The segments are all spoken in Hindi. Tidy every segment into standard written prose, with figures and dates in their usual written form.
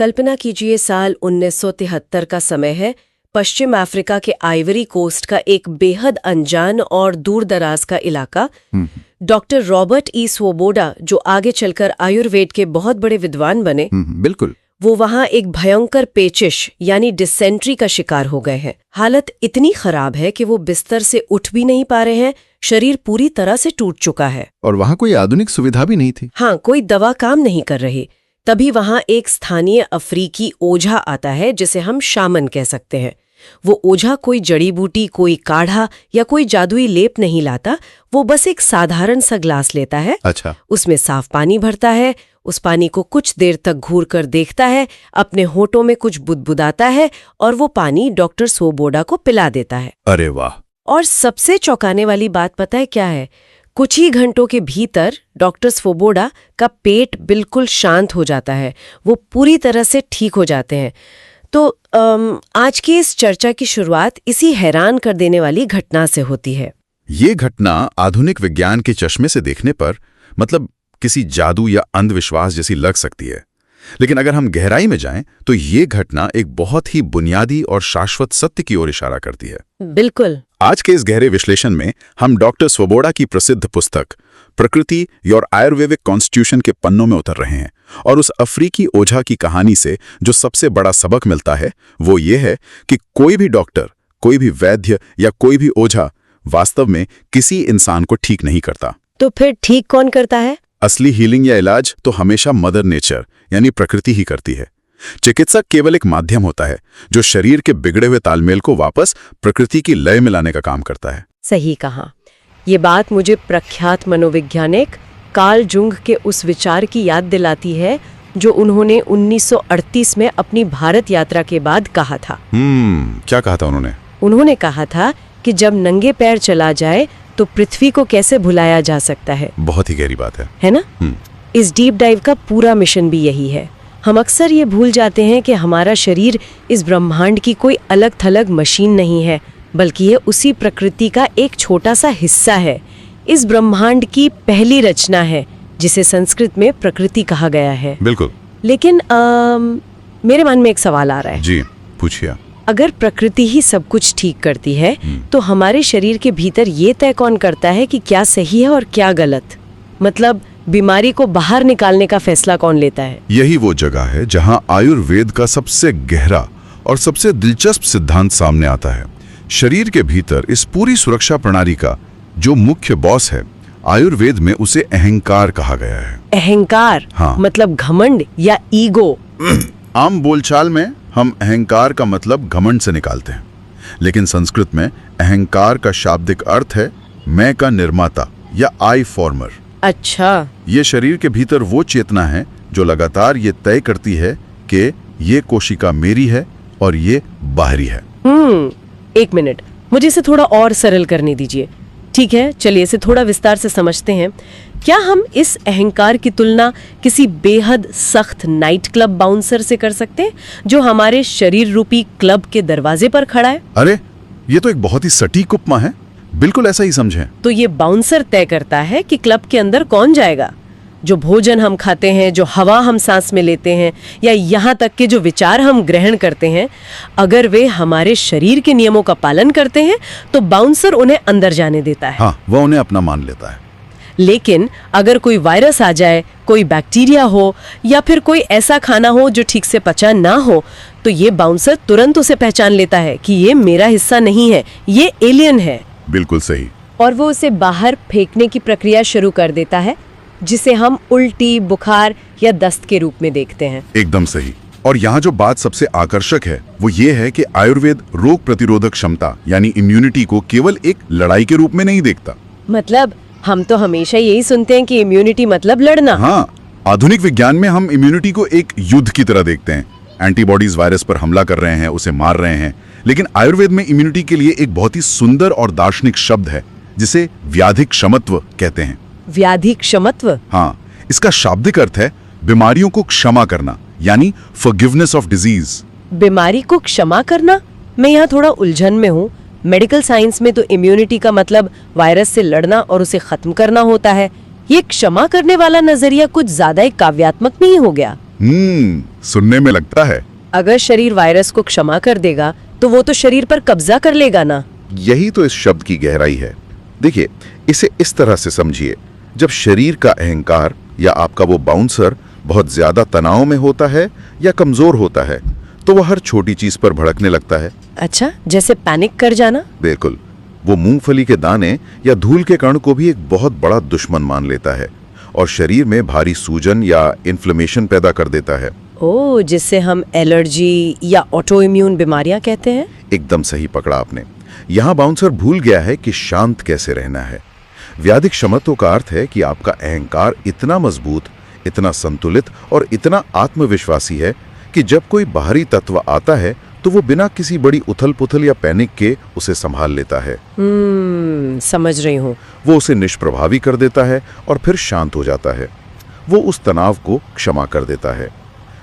कल्पना कीजिए साल 1973 का समय है। पश्चिम अफ्रीका के आइवरी कोस्ट का एक बेहद अनजान और दूर दराज का इलाका। डॉक्टर रॉबर्ट ई स्वोबोडा, जो आगे चलकर आयुर्वेद के बहुत बड़े विद्वान बने, बिल्कुल, वो वहां एक भयंकर पेचिश यानी डिसेंट्री का शिकार हो गए हैं। हालत इतनी खराब है कि वो बिस्तर से उठ भी नहीं पा रहे हैं, शरीर पूरी तरह से टूट चुका है। और वहाँ कोई आधुनिक सुविधा भी नहीं थी। हाँ, कोई दवा काम नहीं कर रही। तभी वहां एक स्थानीय अफ्रीकी ओझा आता है, जिसे हम शामन कह सकते हैं। वो ओझा कोई जड़ी बूटी, कोई काढ़ा या कोई जादुई लेप नहीं लाता। वो बस एक साधारण सा ग्लास लेता है। अच्छा। उसमें साफ पानी भरता है, उस पानी को कुछ देर तक घूर कर देखता है, अपने होठों में कुछ बुदबुदाता है और वो पानी डॉक्टर स्वोबोडा को पिला देता है। अरे वाह! और सबसे चौंकाने वाली बात पता है क्या है? कुछ ही घंटों के भीतर डॉक्टर स्वोबोडा का पेट बिल्कुल शांत हो जाता है। वो पूरी तरह से ठीक हो जाते हैं। तो आज की इस चर्चा की शुरुआत इसी हैरान कर देने वाली घटना से होती है। ये घटना आधुनिक विज्ञान के चश्मे से देखने पर मतलब किसी जादू या अंधविश्वास जैसी लग सकती है, लेकिन अगर हम गहराई में जाएं तो ये घटना एक बहुत ही बुनियादी और शाश्वत सत्य की ओर इशारा करती है। बिल्कुल। आज के इस गहरे विश्लेषण में हम डॉक्टर स्वोबोडा की प्रसिद्ध पुस्तक प्रकृति योर आयुर्वेदिक कॉन्स्टिट्यूशन के पन्नों में उतर रहे हैं और उस अफ्रीकी ओझा की कहानी से जो सबसे बड़ा सबक मिलता है वो ये है कि कोई भी डॉक्टर, कोई भी वैद्य या कोई भी ओझा वास्तव में किसी इंसान को ठीक नहीं करता। तो फिर ठीक कौन करता है? असली हीलिंग या इलाज तो हमेशा मदर नेचर यानी प्रकृति ही करती है। चिकित्सक केवल एक माध्यम होता है जो शरीर के बिगड़े हुए तालमेल को वापस प्रकृति की लय में लाने का काम करता है। सही कहा। ये बात मुझे प्रख्यात मनोवैज्ञानिक कार्ल जुंग के उस विचार की याद दिलाती है जो उन्होंने 1938 में अपनी भारत यात्रा के बाद कहा था। क्या कहा था उन्होंने? उन्होंने कहा था कि जब नंगे पैर चला जाए तो पृथ्वी को कैसे भुलाया जा सकता है। बहुत ही गहरी बात है ना? इस डीप डाइव का पूरा मिशन भी यही है। हम अक्सर ये भूल जाते हैं कि हमारा शरीर इस ब्रह्मांड की कोई अलग थलग मशीन नहीं है, बल्कि ये उसी प्रकृति का एक छोटा सा हिस्सा है। इस ब्रह्मांड की पहली रचना है जिसे संस्कृत में प्रकृति कहा गया है। बिल्कुल। लेकिन मेरे मन में एक सवाल आ रहा है। जी, पूछिए। अगर प्रकृति ही सब कुछ ठीक करती है तो हमारे शरीर के भीतर ये तय कौन करता है कि क्या सही है और क्या गलत? मतलब बीमारी को बाहर निकालने का फैसला कौन लेता है? यही वो जगह है जहां आयुर्वेद का सबसे गहरा और सबसे दिलचस्प सिद्धांत सामने आता है। शरीर के भीतर इस पूरी सुरक्षा प्रणाली का जो मुख्य बॉस है, आयुर्वेद में उसे अहंकार कहा गया है। अहंकार? हाँ। मतलब घमंड या ईगो? आम बोलचाल में हम अहंकार का मतलब घमंड से निकालते हैं, लेकिन संस्कृत में अहंकार का शाब्दिक अर्थ है मैं का निर्माता या आई फॉर्मर। अच्छा। ये शरीर के भीतर वो चेतना है जो लगातार ये तय करती है कि ये कोशिका मेरी है और ये बाहरी है। एक मिनट, मुझे इसे थोड़ा और सरल करने दीजिए। ठीक है, चलिए इसे थोड़ा विस्तार से समझते हैं। क्या हम इस अहंकार की तुलना किसी बेहद सख्त नाइट क्लब बाउंसर से कर सकते हैं जो हमारे शरीर रूपी क्लब के दरवाजे पर खड़ा है? अरे, ये तो एक बहुत ही सटीक उपमा है। बिल्कुल ऐसा ही समझें। तो ये बाउंसर तय करता है कि क्लब के अंदर कौन जाएगा। जो भोजन हम खाते हैं, जो हवा हम सांस में लेते हैं, या यहाँ तक कि जो विचार हम ग्रहण करते हैं, अगर वे हमारे शरीर के नियमों का पालन करते हैं तो बाउंसर उन्हें अंदर जाने देता है। हाँ, वह उन्हें अपना मान लेता है। लेकिन अगर कोई वायरस आ जाए, कोई बैक्टीरिया हो या फिर कोई ऐसा खाना हो जो ठीक से पचा ना हो, तो ये बाउंसर तुरंत उसे पहचान लेता है कि ये मेरा हिस्सा नहीं है, ये एलियन है। बिल्कुल सही। और वो उसे बाहर फेंकने की प्रक्रिया शुरू कर देता है, जिसे हम उल्टी, बुखार या दस्त के रूप में देखते हैं। एकदम सही। और यहाँ जो बात सबसे आकर्षक है वो ये है कि आयुर्वेद रोग प्रतिरोधक क्षमता यानी इम्यूनिटी को केवल एक लड़ाई के रूप में नहीं देखता। मतलब हम तो हमेशा यही सुनते हैं कि इम्यूनिटी मतलब लड़ना। हाँ, आधुनिक विज्ञान में हम इम्यूनिटी को एक युद्ध की तरह देखते हैं। एंटीबॉडीज वायरस पर हमला कर रहे हैं, उसे मार रहे हैं। लेकिन आयुर्वेद में इम्यूनिटी के लिए एक बहुत ही सुंदर और दार्शनिक शब्द है जिसे व्याधि क्षमत्व कहते हैं। व्याधि क्षमत्व? हाँ, इसका शाब्दिक अर्थ है बीमारियों को क्षमा करना यानी फॉरगिवनेस ऑफ डिजीज। बीमारी को क्षमा करना? मैं यहाँ थोड़ा उलझन में हूँ। मेडिकल साइंस में तो इम्यूनिटी का मतलब वायरस से लड़ना और उसे खत्म करना होता है। ये क्षमा करने वाला नजरिया कुछ ज्यादा ही काव्यात्मक नहीं हो गया? सुनने में लगता है। अगर शरीर वायरस को क्षमा कर देगा तो वो तो शरीर पर कब्जा कर लेगा ना। यही तो इस शब्द की गहराई है। देखिए, इसे इस तरह से समझिए, जब शरीर का अहंकार या आपका वो बाउंसर बहुत ज्यादा तनाव में होता है या कमजोर होता है तो वह हर छोटी चीज पर भड़कने लगता है। अच्छा, जैसे पैनिक कर जाना। बिल्कुल, वो मूंगफली के दाने या धूल के कण को भी एक बहुत बड़ा दुश्मन मान लेता है और शरीर में भारी सूजन या इन्फ्लेमेशन पैदा कर देता है। ओ, जिससे हम एलर्जी या ऑटो इम्यून बीमारियां कहते हैं। एकदम सही पकड़ा आपने। यहाँ बाउंसर भूल गया है कि शांत कैसे रहना है। व्याधिक क्षमत्व का अर्थ है कि आपका अहंकार इतना मजबूत, इतना संतुलित और इतना आत्मविश्वासी है कि जब कोई बाहरी तत्व आता है तो वो बिना किसी बड़ी उथल पुथल या पैनिक के उसे संभाल लेता है। समझ रही हूँ। वो उसे निष्प्रभावी कर देता है और फिर शांत हो जाता है। वो उस तनाव को क्षमा कर देता है।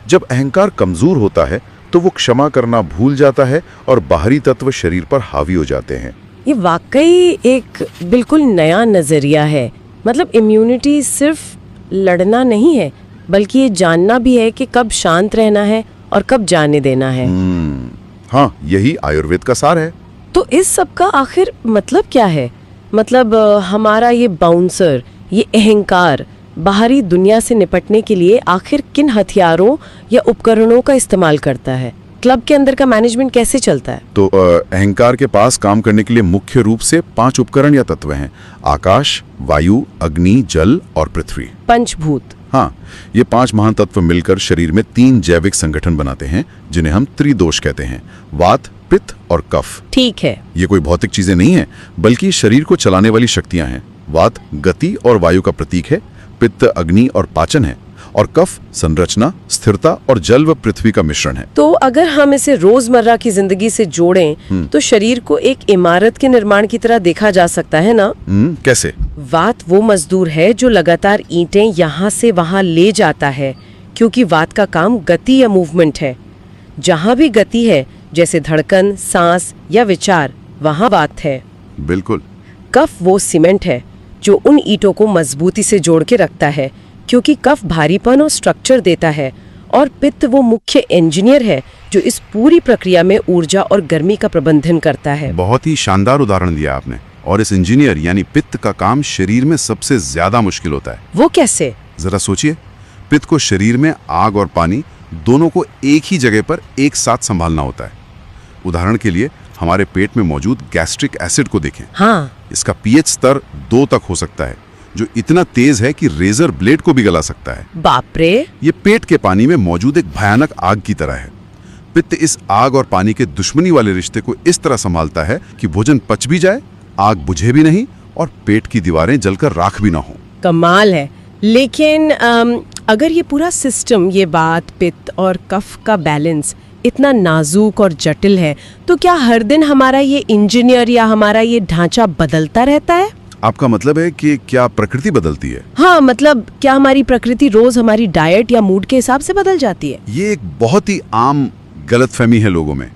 जब अहंकार कमजोर होता है तो वो क्षमा करना भूल जाता है और बाहरी तत्व शरीर पर हावी हो जाते हैं। ये वाकई एक बिल्कुल नया नजरिया है। मतलब इम्यूनिटी सिर्फ लड़ना नहीं है, बल्कि ये जानना भी है कि कब शांत रहना है और कब जाने देना है। हाँ, यही आयुर्वेद का सार है। तो इस सब का आखिर मतलब क्या है? मतलब हमारा ये बाउंसर, ये अहंकार बाहरी दुनिया से निपटने के लिए आखिर किन हथियारों या उपकरणों का इस्तेमाल करता है? क्लब के अंदर का मैनेजमेंट कैसे चलता है? तो अहंकार के पास काम करने के लिए मुख्य रूप से 5 उपकरण या तत्व हैं। आकाश, वायु, अग्नि, जल और पृथ्वी। पंचभूत। हाँ, ये 5 महान तत्व मिलकर शरीर में 3 जैविक संगठन बनाते हैं जिन्हें हम त्रिदोष कहते हैं। वात, पित्त और कफ। ठीक है। ये कोई भौतिक चीजें नहीं है, बल्कि शरीर को चलाने वाली शक्तियां हैं। वात गति और वायु का प्रतीक है, पित्त अग्नि और पाचन है, और कफ संरचना, स्थिरता और जल व पृथ्वी का मिश्रण है। तो अगर हम इसे रोजमर्रा की जिंदगी से जोड़ें तो शरीर को एक इमारत के निर्माण की तरह देखा जा सकता है ना? कैसे? वात वो मजदूर है जो लगातार ईंटें यहाँ से वहाँ ले जाता है, क्योंकि वात का काम गति या मूवमेंट है। जहाँ भी गति है, जैसे धड़कन, सांस या विचार, वहाँ वात है। बिल्कुल। कफ वो सीमेंट है जो उन ईंटों को मजबूती से जोड़ के रखता है, क्योंकि कफ भारीपन और स्ट्रक्चर देता है। और पित्त वो मुख्य इंजीनियर है जो इस पूरी प्रक्रिया में ऊर्जा और गर्मी का प्रबंधन करता है। बहुत ही शानदार उदाहरण दिया आपने। और इस इंजीनियर यानी पित्त का काम शरीर में सबसे ज्यादा मुश्किल होता है। वो कैसे? जरा सोचिए, पित्त को शरीर में आग और पानी दोनों को एक ही जगह पर एक साथ संभालना होता है। उदाहरण के लिए हमारे पेट में मौजूद गैस्ट्रिक एसिड को देखें। हाँ। इसका पीएच स्तर 2 तक हो सकता है, जो इतना तेज है कि रेजर ब्लेड को भी गला सकता है। बाप रे। ये पेट के पानी में मौजूद एक भयानक आग की तरह है। पित्त इस आग और पानी के दुश्मनी वाले रिश्ते को इस तरह संभालता है कि भोजन पच भी जाए, आग बुझे भी नहीं और पेट की दीवारें जलकर राख भी ना हो। कमाल है। लेकिन अगर ये पूरा सिस्टम, ये वात, पित्त और कफ का बैलेंस इतना नाजुक और जटिल है, तो क्या हर दिन हमारा ये इंजीनियर या हमारा ये ढांचा बदलता रहता है? आपका मतलब है कि क्या प्रकृति बदलती है? हाँ, मतलब क्या हमारी प्रकृति रोज हमारी डाइट या मूड के हिसाब से बदल जाती है? ये एक बहुत ही आम गलतफहमी है लोगों में।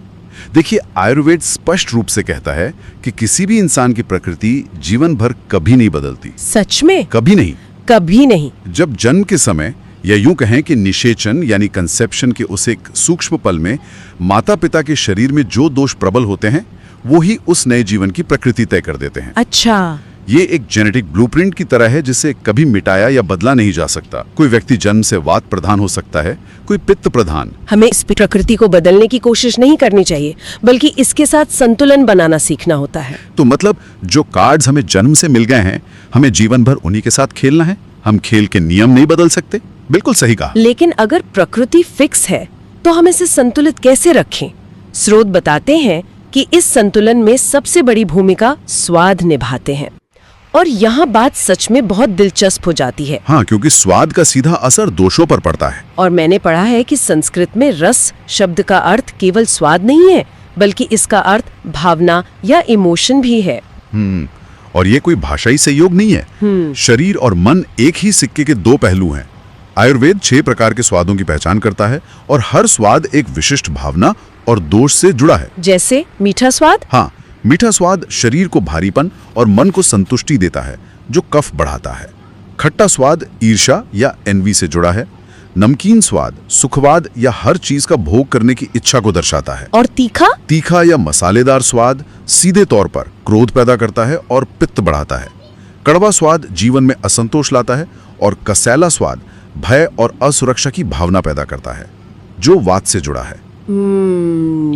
देखिए, आयुर्वेद स्पष्ट रूप से कहता है कि किसी भी इंसान की प्रकृति जीवन भर कभी नहीं बदलती। सच में? कभी नहीं। कभी नहीं। जब जन्म के समय या यूं कहें कि निषेचन यानी कंसेप्शन के उस एक सूक्ष्म पल में माता पिता के शरीर में जो दोष प्रबल होते हैं वो ही उस नए जीवन की प्रकृति तय कर देते हैं। अच्छा। ये एक जेनेटिक ब्लूप्रिंट की तरह है जिसे कभी मिटाया या बदला नहीं जा सकता। कोई व्यक्ति जन्म से वात प्रधान हो सकता है, कोई पित्त प्रधान। हमें इस प्रकृति को बदलने की कोशिश नहीं करनी चाहिए, बल्कि इसके साथ संतुलन बनाना सीखना होता है। तो मतलब जो कार्ड्स हमें जन्म से मिल गए हैं, हमें जीवन भर उन्हीं के साथ खेलना है। हम खेल के नियम नहीं बदल सकते। बिल्कुल सही कहा। लेकिन अगर प्रकृति फिक्स है तो हम इसे संतुलित कैसे रखें? स्रोत बताते हैं कि इस संतुलन में सबसे बड़ी भूमिका स्वाद निभाते हैं। और यहाँ बात सच में बहुत दिलचस्प हो जाती है। हाँ, क्योंकि स्वाद का सीधा असर दोषों पर पड़ता है। और मैंने पढ़ा है कि संस्कृत में रस शब्द का अर्थ केवल स्वाद नहीं है, बल्कि इसका अर्थ भावना या इमोशन भी है। और ये कोई भाषाई संयोग नहीं है। शरीर और मन एक ही सिक्के के 2 पहलू हैं। आयुर्वेद 6 प्रकार के स्वादों की पहचान करता है और हर स्वाद एक विशिष्ट भावना और दोष से जुड़ा है। जैसे मीठा स्वाद? हाँ, मीठा स्वाद शरीर को भारीपन और मन को संतुष्टि देता है, जो कफ बढ़ाता है। खट्टा स्वाद ईर्ष्या या एनवी से जुड़ा है। नमकीन स्वाद सुखवाद या हर चीज का भोग करने की इच्छा को दर्शाता है। और तीखा? तीखा या मसालेदार स्वाद सीधे तौर पर क्रोध पैदा करता है और पित्त बढ़ाता है। कड़वा स्वाद जीवन में असंतोष लाता है और कसैला स्वाद भय और असुरक्षा की भावना पैदा करता है, जो वात से जुड़ा है।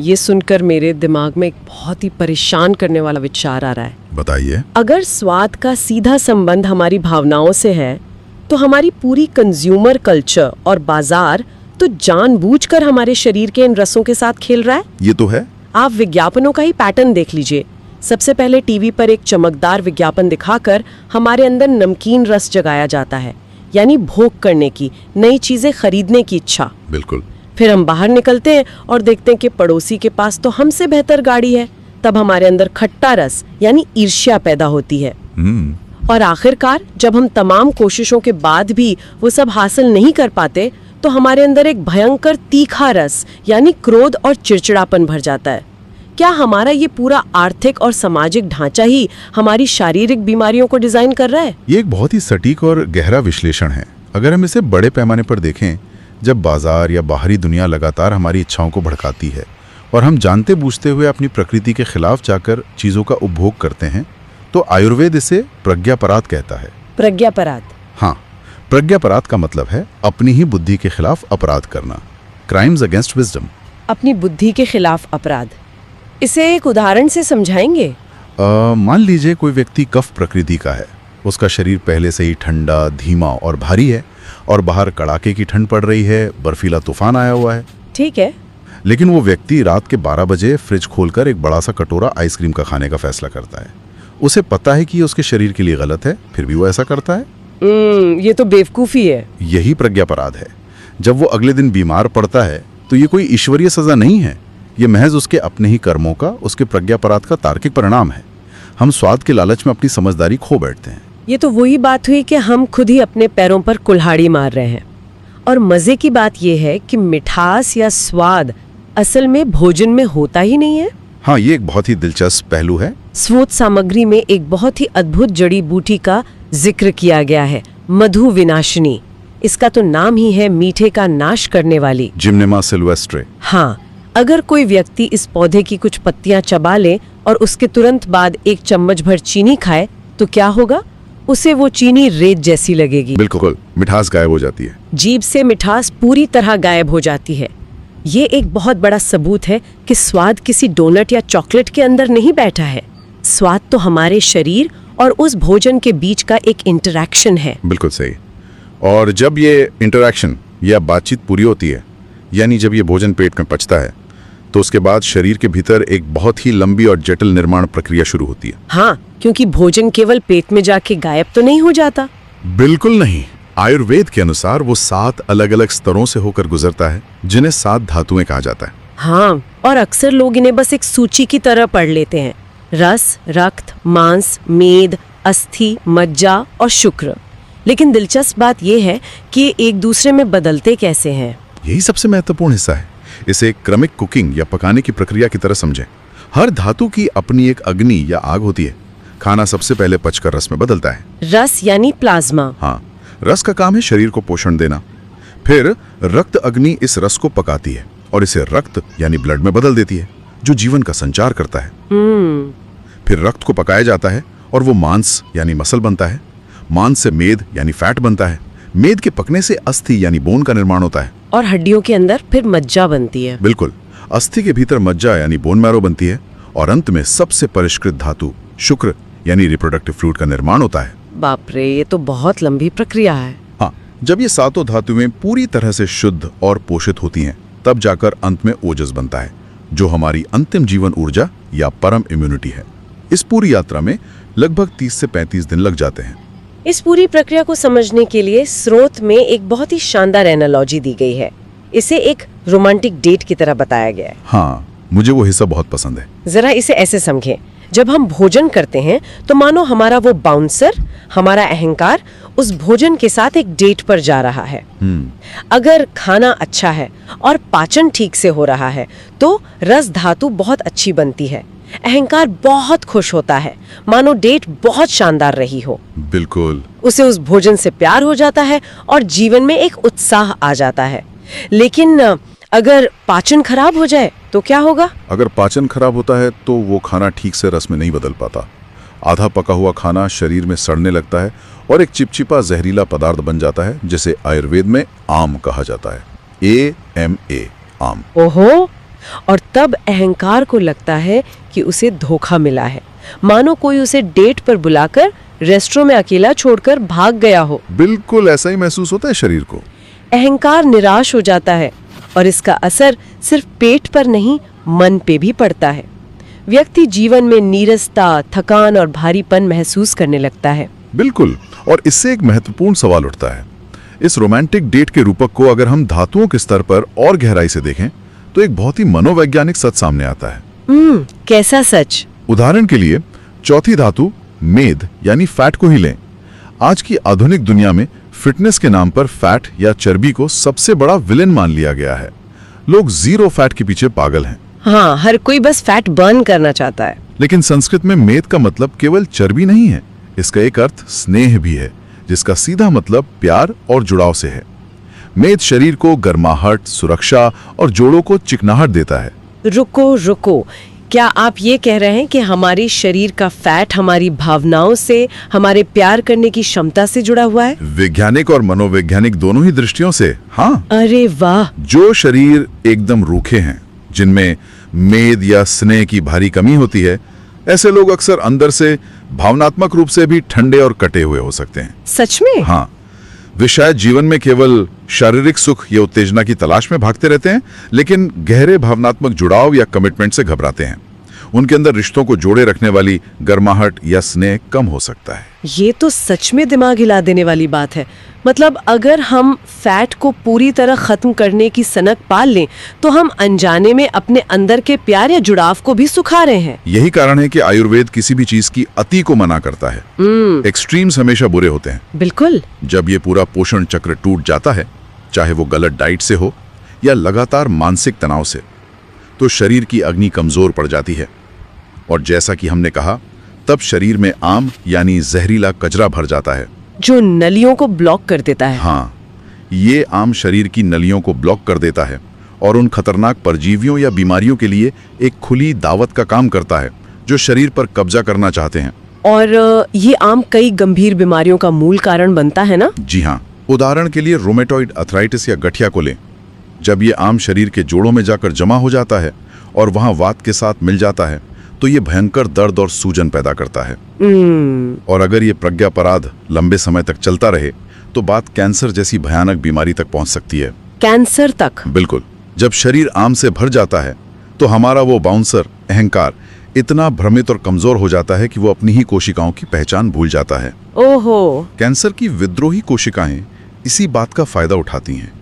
ये सुनकर मेरे दिमाग में एक बहुत ही परेशान करने वाला विचार आ रहा है। बताइए। अगर स्वाद का सीधा संबंध हमारी भावनाओं से है, तो हमारी पूरी कंज्यूमर कल्चर और बाजार तो जानबूझकर हमारे शरीर के इन रसों के साथ खेल रहा है। ये तो है। आप विज्ञापनों का ही पैटर्न देख लीजिए। सबसे पहले टीवी पर एक चमकदार विज्ञापन दिखाकर हमारे अंदर नमकीन रस जगाया जाता है, यानी भोग करने की, नई चीजें खरीदने की इच्छा। बिल्कुल। फिर हम बाहर निकलते हैं और देखते हैं कि पड़ोसी के पास तो हमसे बेहतर गाड़ी है। तब हमारे अंदर खट्टा रस यानी ईर्ष्या पैदा होती है। और आखिरकार जब हम तमाम कोशिशों के बाद भी वो सब हासिल नहीं कर पाते, तो हमारे अंदर एक भयंकर तीखा रस यानी क्रोध और चिड़चिड़ापन भर जाता है। क्या हमारा ये पूरा आर्थिक और सामाजिक ढांचा ही हमारी शारीरिक बीमारियों को डिजाइन कर रहा है? ये एक बहुत ही सटीक और गहरा विश्लेषण है। अगर हम इसे बड़े पैमाने पर देखें, जब बाजार या बाहरी दुनिया लगातार हमारी इच्छाओं को भड़काती है और हम जानते बूझते हुए अपनी प्रकृति के खिलाफ जाकर चीजों का उपभोग करते हैं, तो आयुर्वेद इसे प्रज्ञापराध कहता है। प्रज्ञापराध? हाँ, प्रज्ञापराध का मतलब है अपनी ही बुद्धि के खिलाफ अपराध करना। Crimes against wisdom. अपनी बुद्धि के खिलाफ अपराध, इसे एक उदाहरण से समझाएंगे? मान लीजिए कोई व्यक्ति कफ प्रकृति का है। उसका शरीर पहले से ही ठंडा, धीमा और भारी है और बाहर कड़ाके की ठंड पड़ रही है, बर्फीला तूफान आया हुआ है। ठीक है। लेकिन वो व्यक्ति रात के 12 बजे फ्रिज खोलकर एक बड़ा सा कटोरा आइसक्रीम का खाने का फैसला करता है। उसे पता है कि ये उसके शरीर के लिए गलत है, फिर भी वो ऐसा करता है। ये तो बेवकूफी है। यही प्रज्ञापराध है। जब वो अगले दिन बीमार पड़ता है, तो ये कोई ईश्वरीय सजा नहीं है। ये महज उसके अपने ही कर्मों का, उसके प्रज्ञापराध का तार्किक परिणाम है। हम स्वाद के लालच में अपनी समझदारी खो बैठते हैं। ये तो वही बात हुई कि हम खुद ही अपने पैरों पर कुल्हाड़ी मार रहे हैं। और मजे की बात यह है कि मिठास या स्वाद असल में भोजन में होता ही नहीं है। हाँ, ये एक बहुत ही दिलचस्प पहलू है। स्रोत सामग्री में एक बहुत ही अद्भुत जड़ी बूटी का जिक्र किया गया है, मधु विनाशिनी। इसका तो नाम ही है मीठे का नाश करने वाली, जिम्नेमा सिल्वेस्ट्रे। हाँ, अगर कोई व्यक्ति इस पौधे की कुछ पत्तियां चबा ले और उसके तुरंत बाद एक चम्मच भर चीनी खाए, तो क्या होगा? उसे वो चीनी रेत जैसी लगेगी। बिल्कुल, मिठास गायब हो जाती है। जीभ से मिठास पूरी तरह गायब हो जाती है। ये एक बहुत बड़ा सबूत है कि स्वाद किसी डोनट या चॉकलेट के अंदर नहीं बैठा है। स्वाद तो हमारे शरीर और उस भोजन के बीच का एक इंटरैक्शन है। बिल्कुल सही। और जब ये इंटरैक्शन या बातचीत पूरी होती है, यानी जब ये भोजन पेट में पचता है, तो उसके बाद शरीर के भीतर एक बहुत ही लंबी और जटिल निर्माण प्रक्रिया शुरू होती है। हाँ, क्योंकि भोजन केवल पेट में जाके गायब तो नहीं हो जाता। बिल्कुल नहीं। आयुर्वेद के अनुसार वो 7 अलग अलग स्तरों से होकर गुजरता है, जिन्हें 7 धातुएं कहा जाता है। हाँ, और अक्सर लोग इन्हें बस एक सूची की तरह पढ़ लेते हैं। रस, रक्त, मांस, मेद, अस्थि, मज्जा और शुक्र। लेकिन दिलचस्प बात यह है कि एक दूसरे में बदलते कैसे हैं। यही सबसे महत्वपूर्ण हिस्सा है। इसे एक क्रमिक कुकिंग या पकाने की प्रक्रिया की तरह समझें। हर धातु की अपनी एक अग्नि या आग होती है। खाना सबसे पहले पचकर रस में बदलता है। रस यानी प्लाज्मा। हाँ, रस का काम है शरीर को पोषण देना। फिर रक्त अग्नि इस रस को पकाती है और इसे रक्त यानी ब्लड में बदल देती है, जो जीवन का संचार करता है। फिर रक्त को पकाया जाता है और वो मांस यानी मसल बनता है। मांस से मेद यानी फैट बनता है। मेद के पकने से अस्थि यानी बोन का निर्माण होता है और हड्डियों के अंदर फिर मज्जा बनती है। बिल्कुल, अस्थि के भीतर मज्जा यानी बोन मैरो बनती है और अंत में सबसे परिष्कृत धातु शुक्र यानी रिप्रोडक्टिव फ्लूइड का निर्माण होता है। बाप रे, ये तो बहुत लंबी प्रक्रिया है। हाँ, जब ये 7 धातुएं पूरी तरह से शुद्ध और पोषित होती हैं, तब जाकर अंत में ओजस बनता है, जो हमारी अंतिम जीवन ऊर्जा या परम इम्यूनिटी है। इस पूरी यात्रा में लगभग 30 से 35 दिन लग जाते हैं। इस पूरी प्रक्रिया को समझने के लिए स्रोत में एक बहुत ही शानदार एनालॉजी दी गई है। इसे एक रोमांटिक डेट की तरह बताया गया है। हाँ, मुझे वो हिस्सा बहुत पसंद है। जरा इसे ऐसे समझें, जब हम भोजन करते हैं तो मानो हमारा वो बाउंसर, हमारा अहंकार उस भोजन के साथ एक डेट पर जा रहा है। अगर खाना अच्छा है और पाचन ठीक से हो रहा है, तो रस धातु बहुत अच्छी बनती है। अहंकार बहुत खुश होता है, मानो डेट बहुत शानदार रही हो। बिल्कुल। उसे उस भोजन से प्यार हो जाता है और जीवन में एक उत्साह आ जाता है। लेकिन अगर पाचन खराब हो जाए तो क्या होगा? अगर पाचन खराब होता है तो वो खाना ठीक से रस में नहीं बदल पाता। आधा पका हुआ खाना शरीर में सड़ने लगता है और एक चिपचिपा जहरीला पदार्थ बन जाता है, जिसे आयुर्वेद में आम कहा जाता है। AMA, आम। ओहो, और तब अहंकार को लगता है कि उसे धोखा मिला है, मानो कोई उसे डेट पर बुलाकर रेस्टोरेंट में अकेला छोड़कर भाग गया हो। बिल्कुल ऐसा ही महसूस होता है शरीर को। अहंकार निराश हो जाता है और इसका असर सिर्फ पेट पर नहीं, मन पे भी पड़ता है। व्यक्ति जीवन में नीरसता, थकान और भारीपन महसूस करने लगता है। बिल्कुल, और इससे एक महत्वपूर्ण सवाल उठता है। इस रोमांटिक डेट के रूपक को अगर हम धातुओं के स्तर पर और गहराई से देखें तो एक बहुत ही मनोवैज्ञानिक सच सामने आता है। कैसा सच? उदाहरण के लिए चौथी धातु मेद यानी फैट को ही लें। आज की आधुनिक दुनिया में फिटनेस के नाम पर फैट या चर्बी को सबसे बड़ा विलेन मान लिया गया है। लोग जीरो फैट के पीछे पागल हैं। हाँ, हर कोई बस फैट बर्न करना चाहता है। लेकिन संस्कृत में मेद का मतलब केवल चर्बी नहीं है, इसका एक अर्थ स्नेह भी है, जिसका सीधा मतलब प्यार और जुड़ाव से है। मेद शरीर को गर्माहट, सुरक्षा और जोड़ों को चिकनाहट देता है। रुको, क्या आप ये कह रहे हैं कि हमारे शरीर का फैट हमारी भावनाओं से, हमारे प्यार करने की क्षमता से जुड़ा हुआ है? वैज्ञानिक और मनोवैज्ञानिक दोनों ही दृष्टियों से, हाँ। अरे वाह! जो शरीर एकदम रूखे हैं, जिनमें मेद या स्नेह की भारी कमी होती है, ऐसे लोग अक्सर अंदर से भावनात्मक रूप से भी ठंडे और कटे हुए हो सकते हैं। सच में? हाँ, वे शायद जीवन में केवल शारीरिक सुख या उत्तेजना की तलाश में भागते रहते हैं, लेकिन गहरे भावनात्मक जुड़ाव या कमिटमेंट से घबराते हैं। उनके अंदर रिश्तों को जोड़े रखने वाली गर्माहट या स्नेह कम हो सकता है। ये तो सच में दिमाग हिला देने वाली बात है। मतलब अगर हम फैट को पूरी तरह खत्म करने की सनक पाल लें तो हम अनजाने में अपने अंदर के प्यार या जुड़ाव को भी सुखा रहे हैं। यही कारण है कि आयुर्वेद किसी भी चीज की अति को मना करता है। एक्सट्रीम्स हमेशा बुरे होते हैं। बिल्कुल। जब ये पूरा पोषण चक्र टूट जाता है, चाहे वो गलत डाइट से हो या लगातार मानसिक तनाव से, तो शरीर की अग्नि कमजोर पड़ जाती है। और जैसा कि हमने कहा, तब शरीर में आम यानी जहरीला कचरा भर जाता है, जो नलियों को ब्लॉक कर देता है। हाँ, ये आम शरीर की नलियों को ब्लॉक कर देता है और उन खतरनाक परजीवियों या बीमारियों के लिए एक खुली दावत का काम करता है, जो शरीर पर कब्जा करना चाहते हैं। और ये आम कई गंभीर बीमारियों का मूल कारण बनता है ना? जी हाँ। उदाहरण के लिए रोमेटॉइड अर्थराइटिस या गठिया को लें। जब ये आम शरीर के जोड़ों में जाकर जमा हो जाता है और वहां वात के साथ मिल जाता है, तो ये भयंकर दर्द और सूजन पैदा करता है। और अगर ये प्रज्ञापराध लंबे समय तक चलता रहे तो बात कैंसर जैसी भयानक बीमारी तक पहुंच सकती है। कैंसर तक? बिल्कुल। जब शरीर आम से भर जाता है तो हमारा वो बाउंसर अहंकार इतना भ्रमित और कमजोर हो जाता है कि वो अपनी ही कोशिकाओं की पहचान भूल जाता है। ओहो। कैंसर की विद्रोही कोशिकाएं इसी बात का फायदा उठाती हैं।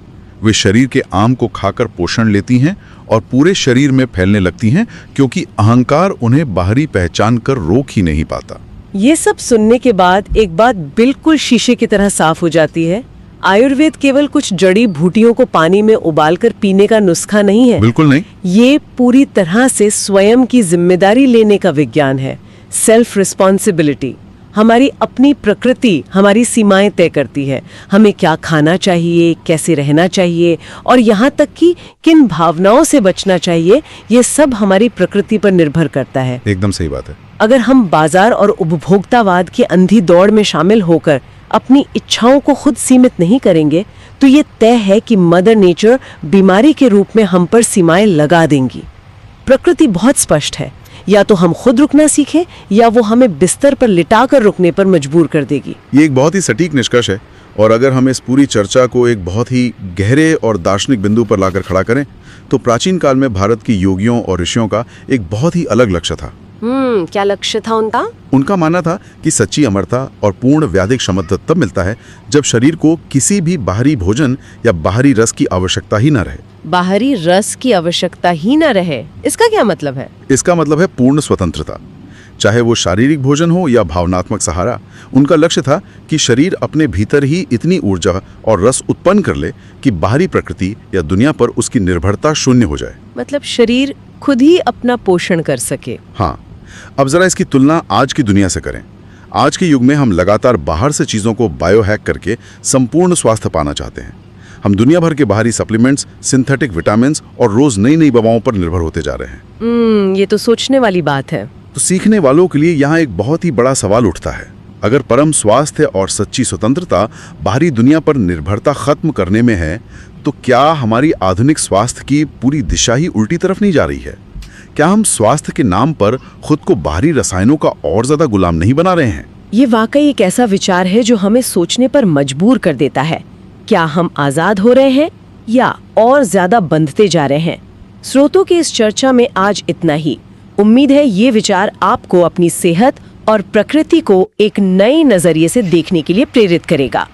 वे शरीर के आम को खाकर पोषण लेती हैं और पूरे शरीर में फैलने लगती हैं, क्योंकि अहंकार उन्हें बाहरी पहचान कर रोक ही नहीं पाता। ये सब सुनने के बाद एक बात बिल्कुल शीशे की तरह साफ हो जाती है। आयुर्वेद केवल कुछ जड़ी बूटियों को पानी में उबालकर पीने का नुस्खा नहीं है। बिल्कुल नहीं। ये पूरी तरह से स्वयं की जिम्मेदारी लेने का विज्ञान है। Self responsibility. हमारी अपनी प्रकृति हमारी सीमाएं तय करती है। हमें क्या खाना चाहिए, कैसे रहना चाहिए और यहाँ तक कि किन भावनाओं से बचना चाहिए, ये सब हमारी प्रकृति पर निर्भर करता है। एकदम सही बात है। अगर हम बाजार और उपभोक्तावाद की अंधी दौड़ में शामिल होकर अपनी इच्छाओं को खुद सीमित नहीं करेंगे, तो ये तय है कि मदर नेचर बीमारी के रूप में हम पर सीमाएं लगा देंगी। प्रकृति बहुत स्पष्ट है, या तो हम खुद रुकना सीखें या वो हमें बिस्तर पर लिटाकर रुकने पर मजबूर कर देगी। ये एक बहुत ही सटीक निष्कर्ष है। और अगर हम इस पूरी चर्चा को एक बहुत ही गहरे और दार्शनिक बिंदु पर लाकर खड़ा करें, तो प्राचीन काल में भारत की योगियों और ऋषियों का एक बहुत ही अलग लक्ष्य था। क्या लक्ष्य था उनका? उनका मानना था कि सच्ची अमरता और पूर्ण व्याधिक क्षमता तब मिलता है जब शरीर को किसी भी बाहरी भोजन या बाहरी रस की आवश्यकता ही न रहे। बाहरी रस की आवश्यकता ही न रहे, इसका क्या मतलब है? इसका मतलब है पूर्ण स्वतंत्रता। चाहे वो शारीरिक भोजन हो या भावनात्मक सहारा, उनका लक्ष्य था कि शरीर अपने भीतर ही इतनी ऊर्जा और रस उत्पन्न कर ले कि बाहरी प्रकृति या दुनिया पर उसकी निर्भरता शून्य हो जाए। मतलब शरीर खुद ही अपना पोषण कर सके। हाँ, अब जरा इसकी तुलना आज की दुनिया से करें। आज के युग में हम लगातार बाहर से चीज़ों को बायोहैक करके संपूर्ण स्वास्थ्य पाना चाहते हैं। हम दुनिया भर के बाहरी सप्लीमेंट्स, सिंथेटिक विटामिन्स और रोज नई नई दवाओं पर निर्भर होते जा रहे हैं। ये तो सोचने वाली बात है। तो सीखने वालों के लिए यहाँ एक बहुत ही बड़ा सवाल उठता है, अगर परम स्वास्थ्य और सच्ची स्वतंत्रता बाहरी दुनिया पर निर्भरता खत्म करने में है, तो क्या हमारी आधुनिक स्वास्थ्य की पूरी दिशा ही उल्टी तरफ नहीं जा रही है? क्या हम स्वास्थ्य के नाम पर खुद को बाहरी रसायनों का और ज्यादा गुलाम नहीं बना रहे हैं? ये वाकई एक ऐसा विचार है जो हमें सोचने पर मजबूर कर देता है। क्या हम आजाद हो रहे हैं या और ज्यादा बंधते जा रहे हैं? स्रोतों की इस चर्चा में आज इतना ही। उम्मीद है ये विचार आपको अपनी सेहत और प्रकृति को एक नए नजरिए से देखने के लिए प्रेरित करेगा।